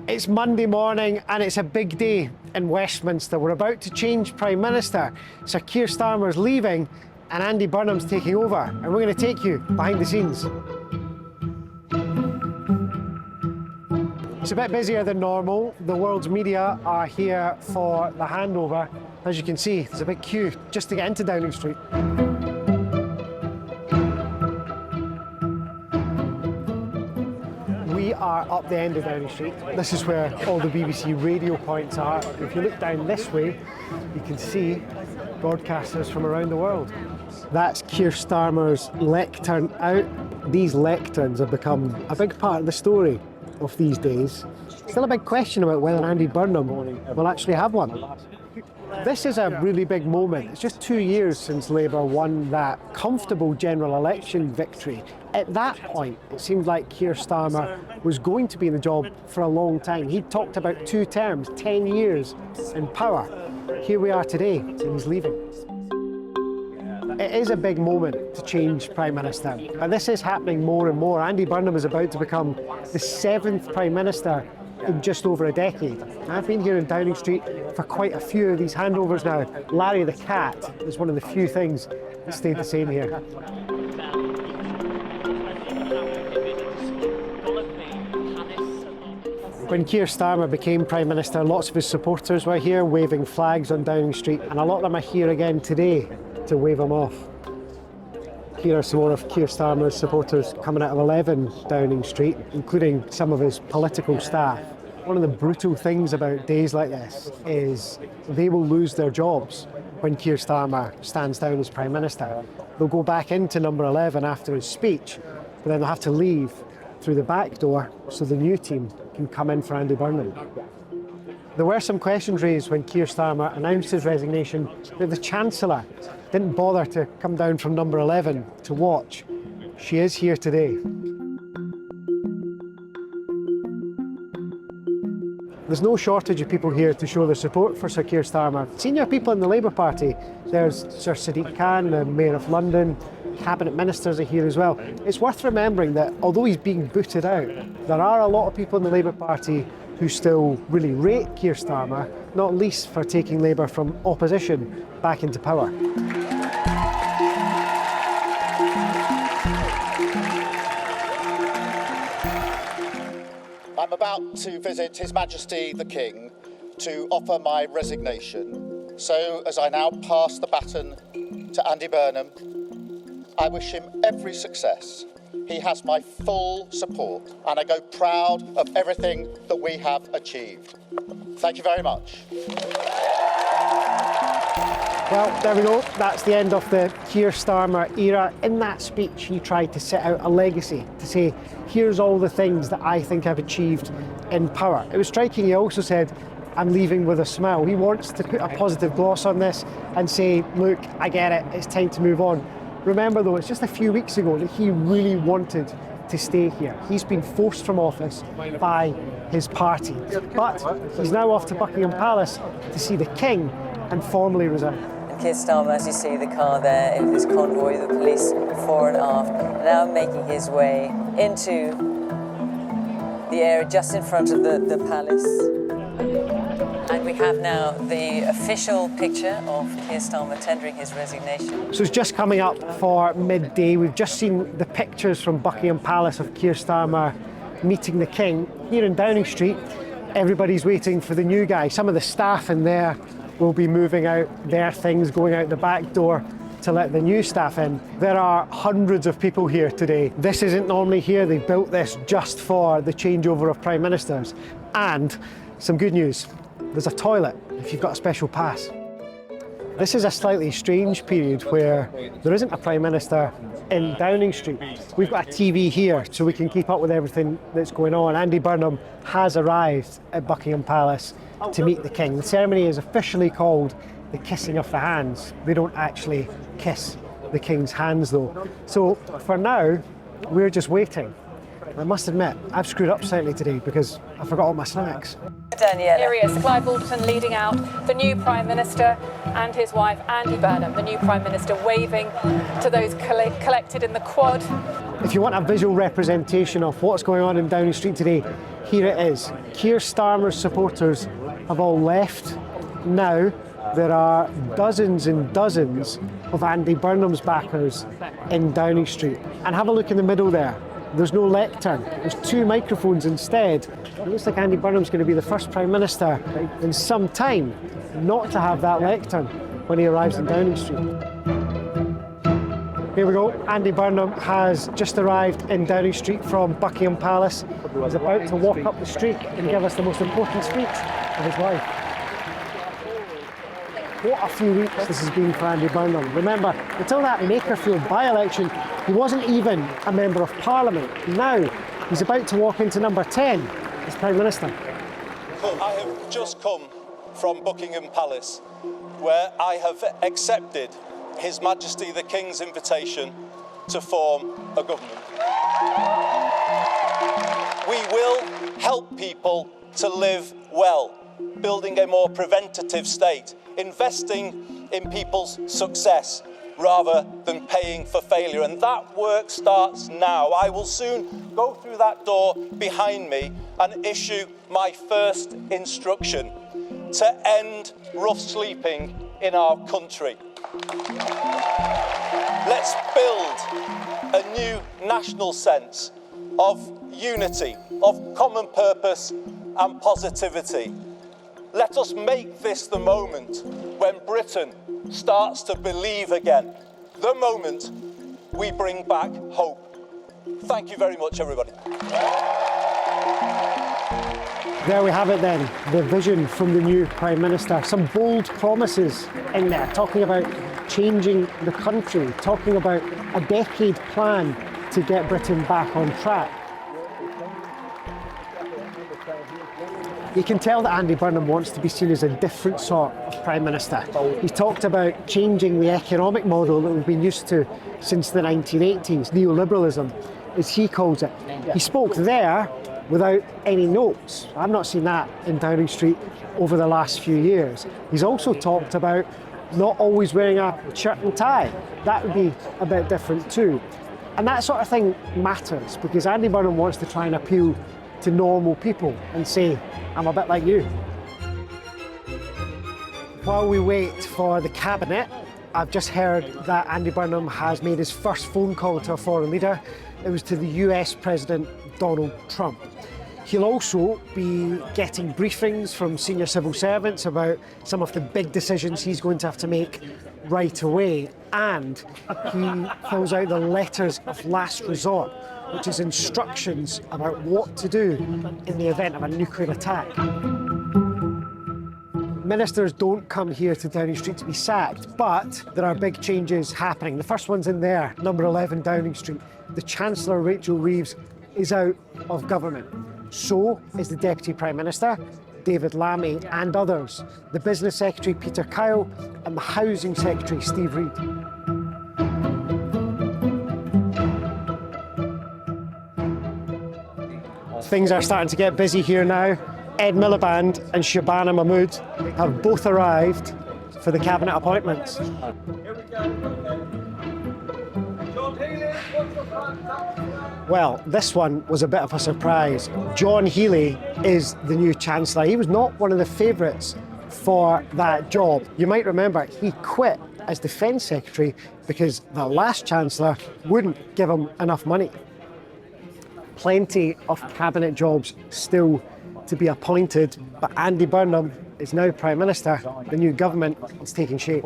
It's Monday morning and it's a big day in Westminster. We're about to change Prime Minister. Sir Keir Starmer's leaving and Andy Burnham's taking over. And we're going to take you behind the scenes. It's a bit busier than normal. The world's media are here for the handover. As you can see, there's a big queue just to get into Downing Street. We are up the end of Downing Street. This is where all the BBC radio points are. If you look down this way, you can see broadcasters from around the world. That's Keir Starmer's lectern out. These lecterns have become a big part of the story of these days. Still a big question about whether Andy Burnahm will actually have one. This is a really big moment. It's just 2 years since Labour won that comfortable general election victory. At that point, it seemed like Keir Starmer was going to be in the job for a long time. He talked about 2 terms, 10 years in power. Here we are today, and he's leaving. It is a big moment to change Prime Minister, and this is happening more and more. Andy Burnham is about to become the 7th Prime Minister in just over a decade. I've been here in Downing Street for quite a few of these handovers now. Larry the cat is one of the few things that stayed the same here. When Keir Starmer became Prime Minister, lots of his supporters were here waving flags on Downing Street, and a lot of them are here again today to wave them off. Here are some more of Keir Starmer's supporters coming out of 11 Downing Street, including some of his political staff. One of the brutal things about days like this is they will lose their jobs when Keir Starmer stands down as Prime Minister. They'll go back into number 11 after his speech, but then they'll have to leave through the back door so the new team can come in for Andy Burnham. There were some questions raised when Keir Starmer announced his resignation that the Chancellor didn't bother to come down from number 11 to watch. She is here today. There's no shortage of people here to show their support for Sir Keir Starmer. Senior people in the Labour Party, there's Sir Sadiq Khan, the Mayor of London, Cabinet Ministers are here as well. It's worth remembering that although he's being booted out, there are a lot of people in the Labour Party who still really rate Keir Starmer, not least for taking Labour from opposition back into power. I'm about to visit His Majesty the King to offer my resignation. So, as I now pass the baton to Andy Burnahm, I wish him every success. He has my full support, and I go proud of everything that we have achieved. Thank you very much. Well, there we go. That's the end of the Keir Starmer era. In that speech, he tried to set out a legacy, to say, here's all the things that I think I've achieved in power. It was striking. He also said, I'm leaving with a smile. He wants to put a positive gloss on this and say, look, I get it. It's time to move on. Remember, though, it's just a few weeks ago that he really wanted to stay here. He's been forced from office by his party. But he's now off to Buckingham Palace to see the King and formally resign. Keir Starmer, as you see the car there, in this convoy, the police fore and aft, now making his way into the area just in front of the palace. And we have now the official picture of Keir Starmer tendering his resignation. So it's just coming up for midday. We've just seen the pictures from Buckingham Palace of Keir Starmer meeting the King. Here in Downing Street, everybody's waiting for the new guy. Some of the staff in there will be moving out their things, going out the back door to let the new staff in. There are hundreds of people here today. This isn't normally here. They built this just for the changeover of Prime Ministers. And some good news. There's a toilet if you've got a special pass. This is a slightly strange period where there isn't a Prime Minister in Downing Street. We've got a TV here so we can keep up with everything that's going on. Andy Burnham has arrived at Buckingham Palace to meet the King. The ceremony is officially called the kissing of the hands. They don't actually kiss the King's hands though. So for now, we're just waiting. I must admit, I've screwed up slightly today because I forgot all my snacks. Daniela. Here he is, Clive Alderton leading out the new Prime Minister and his wife Andy Burnham, the new Prime Minister, waving to those collected in the quad. If you want a visual representation of what's going on in Downing Street today, here it is. Keir Starmer's supporters have all left. Now there are dozens and dozens of Andy Burnham's backers in Downing Street. And have a look in the middle there. There's no lectern, there's 2 microphones instead. It looks like Andy Burnham's going to be the first Prime Minister in some time not to have that lectern when he arrives in Downing Street. Here we go, Andy Burnham has just arrived in Downing Street from Buckingham Palace. He's about to walk up the street and give us the most important speech of his life. What a few weeks this has been for Andy Burnham. Remember, until that Makerfield by-election, he wasn't even a Member of Parliament. Now, he's about to walk into number 10 as Prime Minister. I have just come from Buckingham Palace, where I have accepted His Majesty the King's invitation to form a government. We will help people to live well, building a more preventative state, investing in people's success rather than paying for failure. And that work starts now. I will soon go through that door behind me and issue my first instruction to end rough sleeping in our country. Let's build a new national sense of unity, of common purpose and positivity. Let us make this the moment when Britain starts to believe again, the moment we bring back hope. Thank you very much, everybody. There we have it then, the vision from the new Prime Minister. Some bold promises in there, talking about changing the country, talking about a decade plan to get Britain back on track. You can tell that Andy Burnham wants to be seen as a different sort of Prime Minister. He's talked about changing the economic model that we've been used to since the 1980s, neoliberalism, as he calls it. He spoke there without any notes. I've not seen that in Downing Street over the last few years. He's also talked about not always wearing a shirt and tie. That would be a bit different too. And that sort of thing matters because Andy Burnham wants to try and appeal to normal people and say, I'm a bit like you. While we wait for the cabinet, I've just heard that Andy Burnham has made his first phone call to a foreign leader. It was to the US President Donald Trump. He'll also be getting briefings from senior civil servants about some of the big decisions he's going to have to make right away. And he fills out the letters of last resort, which is instructions about what to do in the event of a nuclear attack. Ministers don't come here to Downing Street to be sacked, but there are big changes happening. The first one's in there, number 11 Downing Street. The Chancellor, Rachel Reeves, is out of government. So is the Deputy Prime Minister, David Lammy, and others. The Business Secretary, Peter Kyle, and the Housing Secretary, Steve Reid. Things are starting to get busy here now. Ed Miliband and Shabana Mahmood have both arrived for the cabinet appointments. Well, this one was a bit of a surprise. John Healey is the new Chancellor. He was not one of the favourites for that job. You might remember he quit as Defence Secretary because the last Chancellor wouldn't give him enough money. Plenty of cabinet jobs still to be appointed, but Andy Burnham is now Prime Minister. The new government is taking shape.